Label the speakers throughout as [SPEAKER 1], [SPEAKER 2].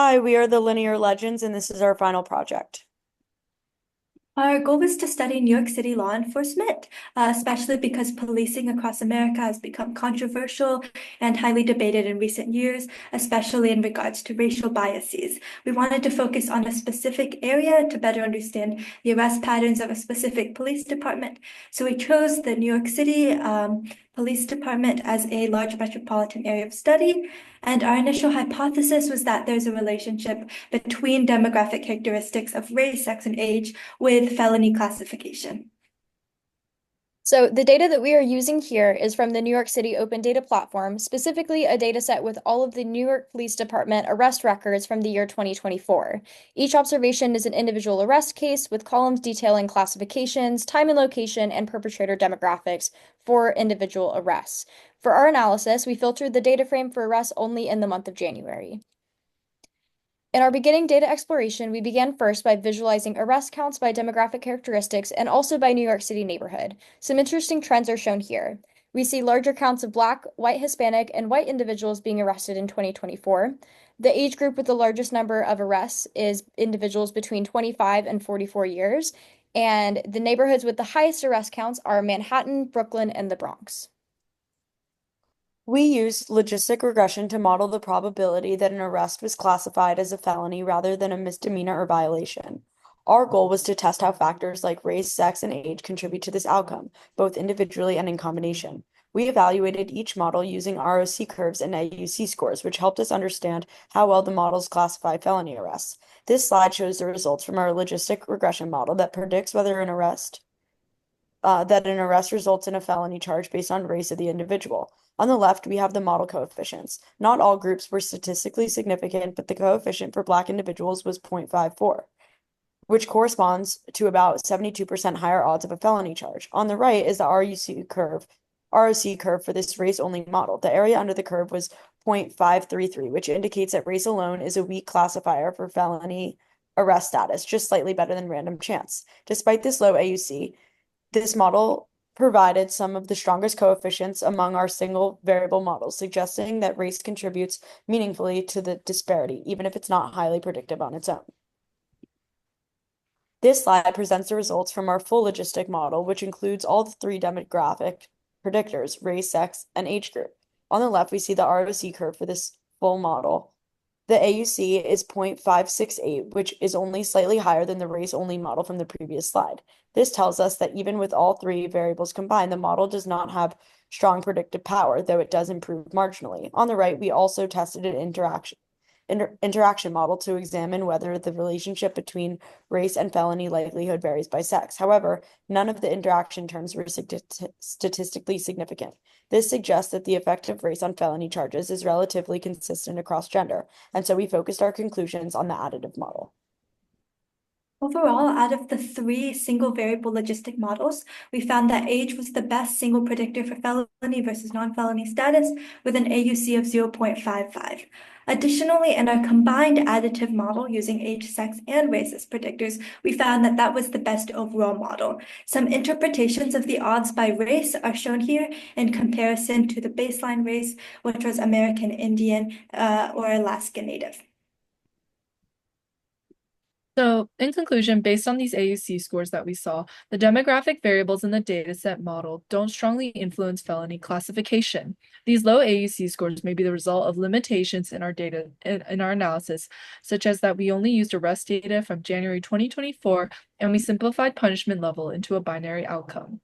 [SPEAKER 1] Hi, we are the Linear Legends, and this is our final project.
[SPEAKER 2] Our goal was to study New York City law enforcement, especially because policing across America has become controversial and highly debated in recent years, especially in regards to racial biases. We wanted to focus on a specific area to better understand the arrest patterns of a specific police department. So we chose the New York City Police Department as a large metropolitan area of study. And our initial hypothesis was that there's a relationship between demographic characteristics of race, sex, and age with felony classification.
[SPEAKER 3] So the data that we are using here is from the New York City Open Data Platform, specifically a data set with all of the New York Police Department arrest records from the year 2024. Each observation is an individual arrest case with columns detailing classifications, time and location, and perpetrator demographics for individual arrests. For our analysis, we filtered the data frame for arrests only in the month of January. In our beginning data exploration, we began first by visualizing arrest counts by demographic characteristics and also by New York City neighborhood. Some interesting trends are shown here. We see larger counts of Black, white Hispanic, and white individuals being arrested in 2024. The age group with the largest number of arrests is individuals between 25 and 44 years, and the neighborhoods with the highest arrest counts are Manhattan, Brooklyn, and the Bronx.
[SPEAKER 1] We used logistic regression to model the probability that an arrest was classified as a felony rather than a misdemeanor or violation. Our goal was to test how factors like race, sex, and age contribute to this outcome, both individually and in combination. We evaluated each model using ROC curves and AUC scores, which helped us understand how well the models classify felony arrests. This slide shows the results from our logistic regression model that predicts whether an arrest results in a felony charge based on race of the individual. On the left, we have the model coefficients. Not all groups were statistically significant, but the coefficient for Black individuals was 0.54, which corresponds to about 72% higher odds of a felony charge. On the right is the ROC curve for this race-only model. The area under the curve was 0.533, which indicates that race alone is a weak classifier for felony arrest status, just slightly better than random chance. Despite this low AUC, this model provided some of the strongest coefficients among our single variable models, suggesting that race contributes meaningfully to the disparity, even if it's not highly predictive on its own. This slide presents the results from our full logistic model, which includes all the three demographic predictors, race, sex, and age group. On the left, we see the ROC curve for this full model. The AUC is 0.568, which is only slightly higher than the race-only model from the previous slide. This tells us that even with all three variables combined, the model does not have strong predictive power, though it does improve marginally. On the right, we also tested an interaction model to examine whether the relationship between race and felony likelihood varies by sex. However, none of the interaction terms were statistically significant. This suggests that the effect of race on felony charges is relatively consistent across gender, and so we focused our conclusions on the additive model.
[SPEAKER 2] Overall, out of the three single variable logistic models, we found that age was the best single predictor for felony versus non-felony status with an AUC of 0.55. Additionally, in our combined additive model using age, sex, and race as predictors, we found that that was the best overall model. Some interpretations of the odds by race are shown here in comparison to the baseline race, which was American Indian or Alaska Native.
[SPEAKER 4] So, in conclusion, based on these AUC scores that we saw, the demographic variables in the dataset model don't strongly influence felony classification. These low AUC scores may be the result of limitations in our data in our analysis, such as that we only used arrest data from January 2024 and we simplified punishment level into a binary outcome.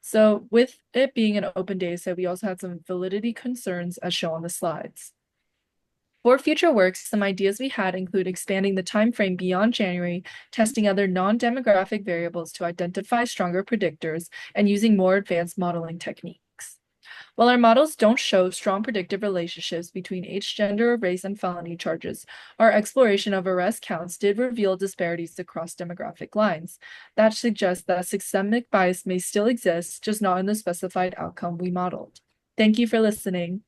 [SPEAKER 4] So, with it being an open dataset, we also had some validity concerns as shown on the slides. For future works, some ideas we had include expanding the time frame beyond January, testing other non-demographic variables to identify stronger predictors, and using more advanced modeling techniques. While our models don't show strong predictive relationships between age, gender, race, and felony charges, our exploration of arrest counts did reveal disparities across demographic lines. That suggests that systemic bias may still exist, just not in the specified outcome we modeled. Thank you for listening.